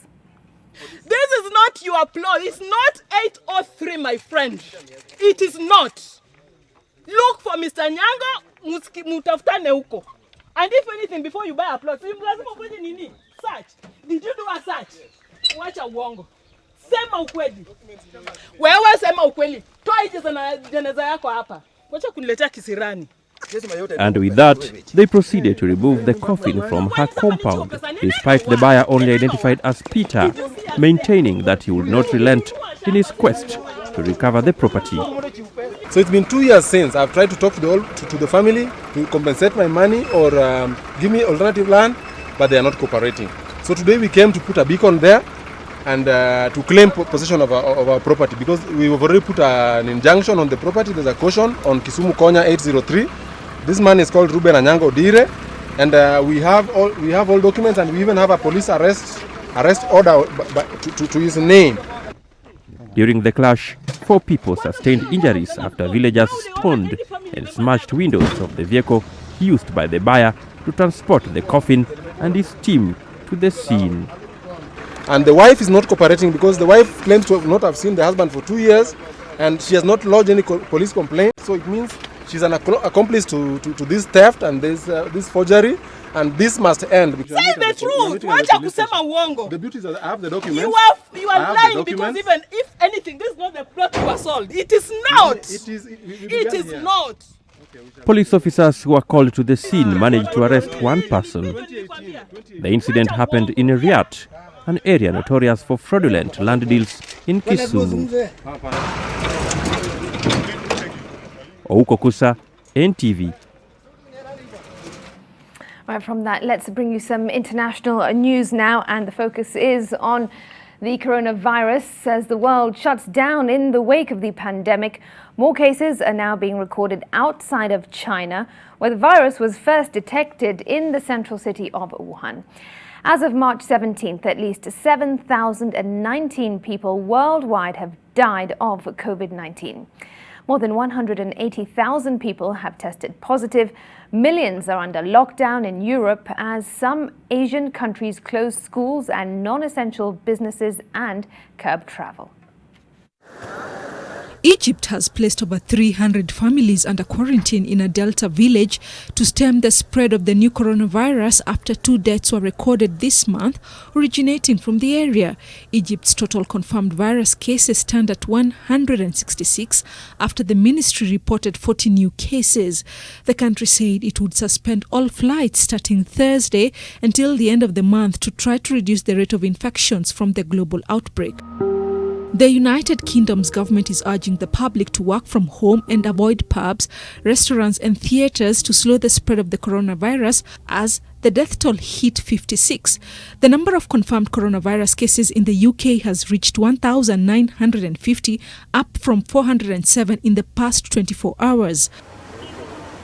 This is not your plot. It's not 803, my friend. It is not. Look for Mr. Nyango, mutafutane huko. And if anything, before you buy a plot, search. Did you do a search? Wacha uongo. Sema ukweli. Wewe sema ukweli. Toa hizi jeneza yako hapa. Wacha kuniletea kisirani. And with that, they proceeded to remove the coffin from her compound, despite the buyer only identified as Peter, maintaining that he would not relent in his quest to recover the property. So it's been 2 years since I've tried to talk to the family to compensate my money or give me alternative land, but they are not cooperating. So today we came to put a beacon there and to claim possession of our property, because we have already put an injunction on the property. There's a caution on Kisumu Konya 803. This man is called Ruben Anyango Dire, and we have all documents, and we even have a police arrest order to his name. During the clash, 4 people sustained injuries after villagers stoned and smashed windows of the vehicle used by the buyer to transport the coffin and his team to the scene. And the wife is not cooperating because the wife claims to not have seen the husband for 2 years, and she has not lodged any police complaint. So it means she's an accomplice to this theft and this forgery, and this must end. Say the truth. Wacha kusema uongo. The beauty is that I have the documents. You are lying, because even if anything, this is not the plot you were sold. It is not. It is not. Police officers who were called to the scene managed to arrest 1 person. The incident happened in Riat, an area notorious for fraudulent land deals in Kisumu. Okusa, NTV. Right, from that, let's bring you some international news now, and the focus is on the coronavirus. As the world shuts down in the wake of the pandemic, more cases are now being recorded outside of China, where the virus was first detected in the central city of Wuhan. As of March 17th, at least 7,019 people worldwide have died of COVID-19. More than 180,000 people have tested positive. Millions are under lockdown in Europe as some Asian countries close schools and non-essential businesses and curb travel. Egypt has placed over 300 families under quarantine in a Delta village to stem the spread of the new coronavirus after 2 deaths were recorded this month originating from the area. Egypt's total confirmed virus cases stand at 166 after the ministry reported 40 new cases. The country said it would suspend all flights starting Thursday until the end of the month to try to reduce the rate of infections from the global outbreak. The United Kingdom's government is urging the public to work from home and avoid pubs, restaurants and theatres to slow the spread of the coronavirus as the death toll hit 56. The number of confirmed coronavirus cases in the UK has reached 1,950, up from 407 in the past 24 hours.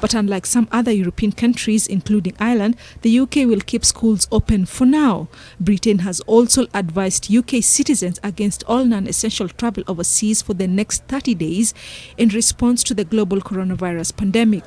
But unlike some other European countries, including Ireland, the UK will keep schools open for now. Britain has also advised UK citizens against all non-essential travel overseas for the next 30 days in response to the global coronavirus pandemic.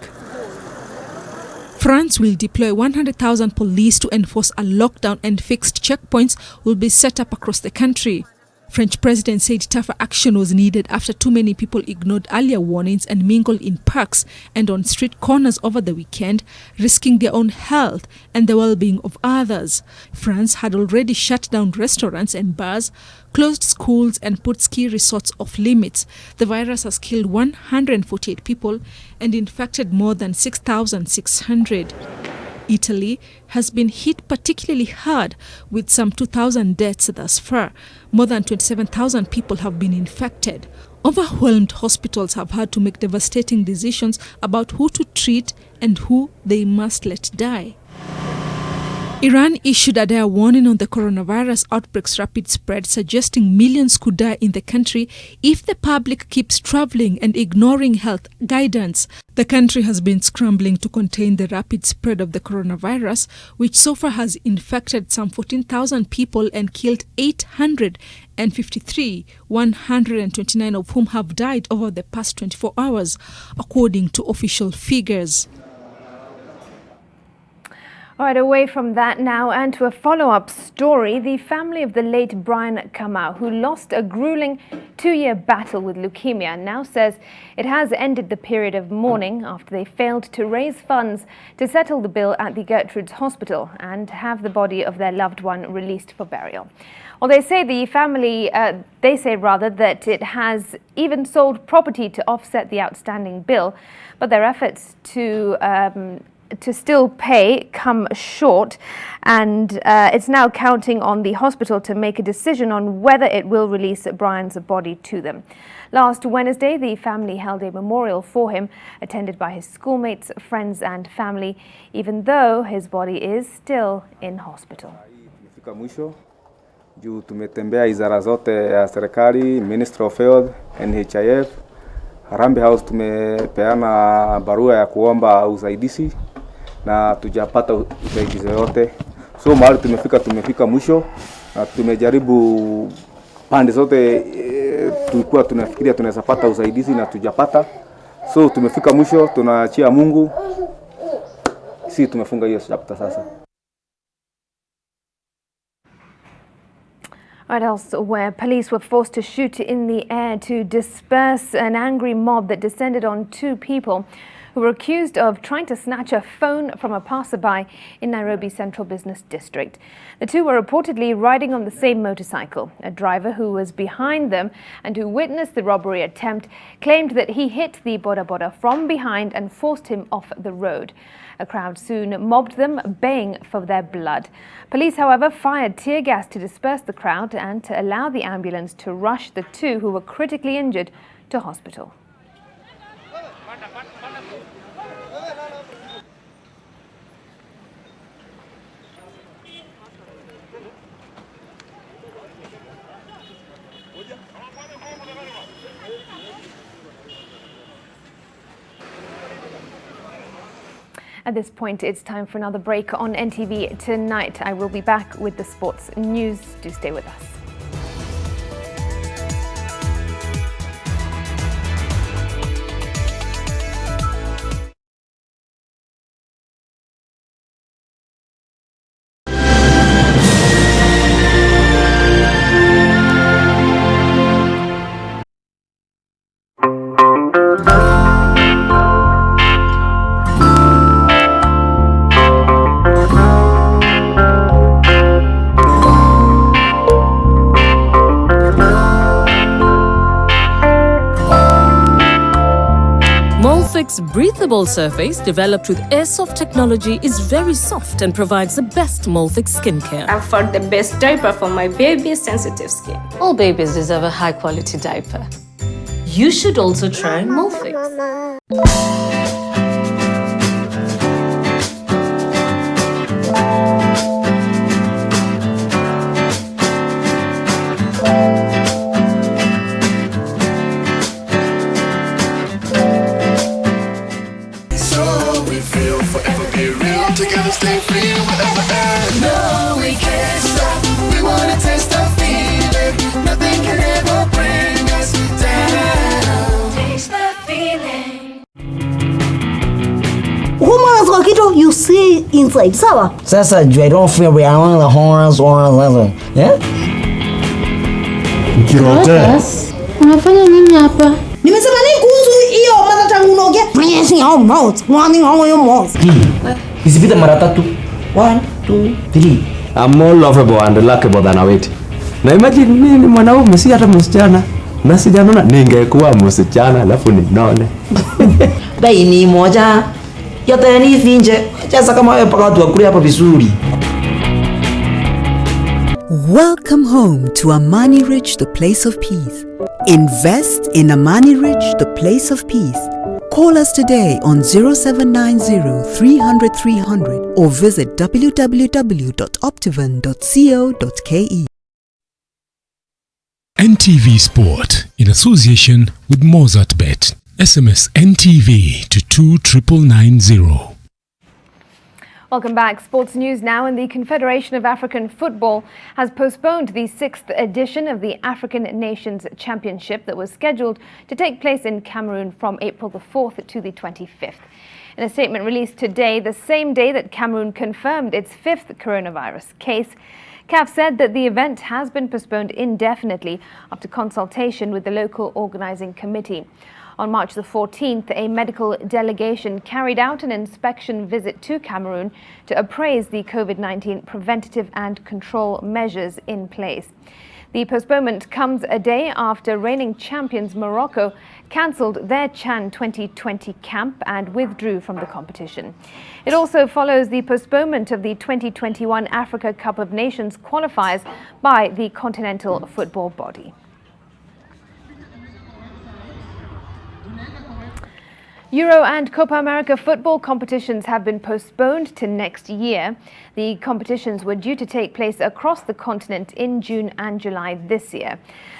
France will deploy 100,000 police to enforce a lockdown, and fixed checkpoints will be set up across the country. French president said tougher action was needed after too many people ignored earlier warnings and mingled in parks and on street corners over the weekend, risking their own health and the well-being of others. France had already shut down restaurants and bars, closed schools and put ski resorts off limits. The virus has killed 148 people and infected more than 6,600. Italy has been hit particularly hard with some 2,000 deaths thus far. More than 27,000 people have been infected. Overwhelmed hospitals have had to make devastating decisions about who to treat and who they must let die. Iran issued a dire warning on the coronavirus outbreak's rapid spread, suggesting millions could die in the country if the public keeps traveling and ignoring health guidance. The country has been scrambling to contain the rapid spread of the coronavirus, which so far has infected some 14,000 people and killed 853, 129 of whom have died over the past 24 hours, according to official figures. All right, away from that now and to a follow-up story. The family of the late Brian Kamau, who lost a grueling 2-year battle with leukemia, now says it has ended the period of mourning after they failed to raise funds to settle the bill at the Gertrude's Hospital and have the body of their loved one released for burial. Well, they say the family, that it has even sold property to offset the outstanding bill, but their efforts to still pay come short, and it's now counting on the hospital to make a decision on whether it will release Brian's body to them. Last Wednesday, the family held a memorial for him, attended by his schoolmates, friends and family, even though his body is still in hospital. Tumefika mwisho juu tumetembea izara zote ya serikali, Ministry of Health, NHIF, Harambee House, tumepeana barua ya kuomba usaidizi na tujapata usaidizi yote. So mahali tumefika mwisho na tumejaribu pande zote, tulikuwa tunafikiria tunaweza pata usaidizi na tujapata. So tumefika mwisho, tunaachia Mungu. Sisi tumefunga hiyo chapter sasa. Right, elsewhere, police were forced to shoot in the air to disperse an angry mob that descended on 2 people who were accused of trying to snatch a phone from a passerby in Nairobi's Central Business District. The 2 were reportedly riding on the same motorcycle. A driver who was behind them and who witnessed the robbery attempt claimed that he hit the boda boda from behind and forced him off the road. A crowd soon mobbed them, baying for their blood. Police, however, fired tear gas to disperse the crowd and to allow the ambulance to rush the 2 who were critically injured to hospital. At this point, it's time for another break on NTV Tonight. I will be back with the sports news. Do stay with us. Molfix breathable surface developed with Airsoft technology is very soft and provides the best Molfix skincare. I found the best diaper for my baby's sensitive skin. All babies deserve a high-quality diaper. You should also try Molfix. Together stay free whatever ends. No, we can't stop. We wanna taste the feeling. Nothing can ever bring us down. Taste the feeling. Humans kitu you see inside, sawa? Sasa I don't feel we are on the horns or leather. Yeah? Kirote. Unafanya nini hapa? Nimesema nini kuhusu hiyo mada tangu unaongea? Pressing our mouth. Running on your mouth. Isipite mara tatu. 1, 2, 3. I'm more lovable and likable than a wait. Na imagine mimi ni mwanaume si hata msichana. Na sijanona ningekuwa msichana alafu ninone. Bei ni moja. Yote ni finje. Sasa kama wewe paka watu wakule hapa vizuri. Welcome home to Amani Ridge, the place of peace. Invest in Amani Ridge, the place of peace. Call us today on 0790 300 300 or visit www.optivan.co.ke. NTV Sport in association with Mozart Bet. SMS NTV to 29990. Welcome back. Sports news now. And the Confederation of African Football has postponed the 6th edition of the African Nations Championship that was scheduled to take place in Cameroon from April the 4th to the 25th. In a statement released today, the same day that Cameroon confirmed its 5th coronavirus case, CAF said that the event has been postponed indefinitely after consultation with the local organizing committee. On March the 14th, a medical delegation carried out an inspection visit to Cameroon to appraise the COVID-19 preventative and control measures in place. The postponement comes a day after reigning champions Morocco cancelled their Chan 2020 camp and withdrew from the competition. It also follows the postponement of the 2021 Africa Cup of Nations qualifiers by the Continental Football Body. Euro and Copa America football competitions have been postponed to next year. The competitions were due to take place across the continent in June and July this year.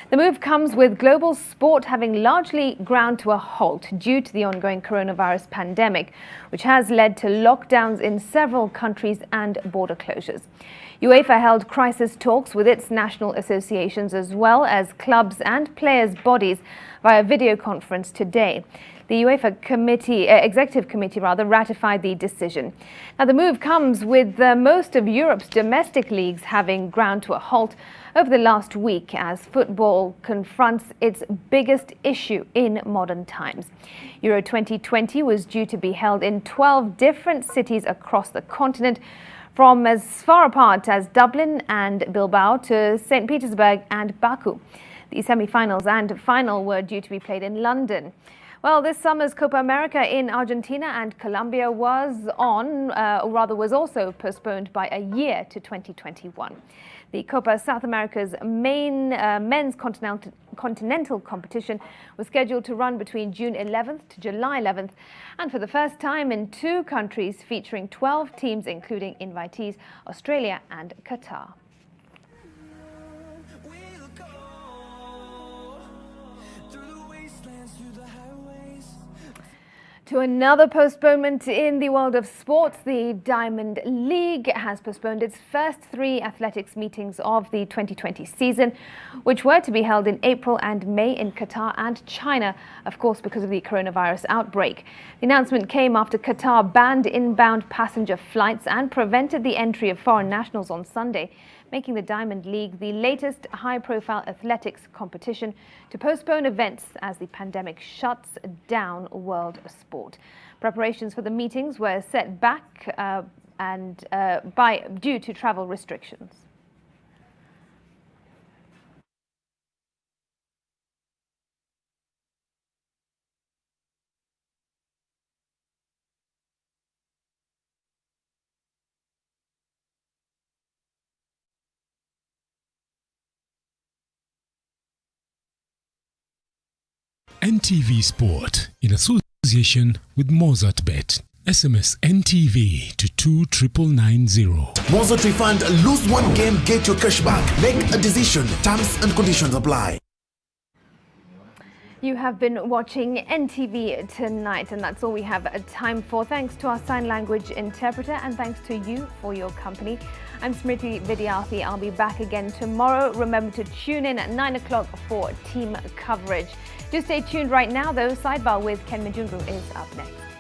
The move comes with global sport having largely ground to a halt due to the ongoing coronavirus pandemic, which has led to lockdowns in several countries and border closures. UEFA held crisis talks with its national associations as well as clubs and players' bodies via video conference today. The UEFA executive committee ratified the decision. Now, the move comes with most of Europe's domestic leagues having ground to a halt over the last week as football confronts its biggest issue in modern times. Euro 2020 was due to be held in 12 different cities across the continent, from as far apart as Dublin and Bilbao to St. Petersburg and Baku. The semi-finals and final were due to be played in London. Well, this summer's Copa America in Argentina and Colombia was also postponed by a year to 2021. The Copa South America's main men's continental competition was scheduled to run between June 11th to July 11th, and for the first time in 2 countries featuring 12 teams, including invitees Australia and Qatar. To another postponement in the world of sports, the Diamond League has postponed its first 3 athletics meetings of the 2020 season, which were to be held in April and May in Qatar and China, of course, because of the coronavirus outbreak. The announcement came after Qatar banned inbound passenger flights and prevented the entry of foreign nationals on Sunday, making the Diamond League the latest high-profile athletics competition to postpone events as the pandemic shuts down world sport. Preparations for the meetings were set back due to travel restrictions. NTV Sport in association with MozartBet. SMS NTV to 29990. Mozart Refund, lose one game, get your cash back. Make a decision. Terms and conditions apply. You have been watching NTV Tonight, and that's all we have time for. Thanks to our sign language interpreter, and thanks to you for your company. I'm Smriti Vidyarthi. I'll be back again tomorrow. Remember to tune in at 9 o'clock for team coverage. Just stay tuned right now, though. Sidebar with Ken Majungu is up next.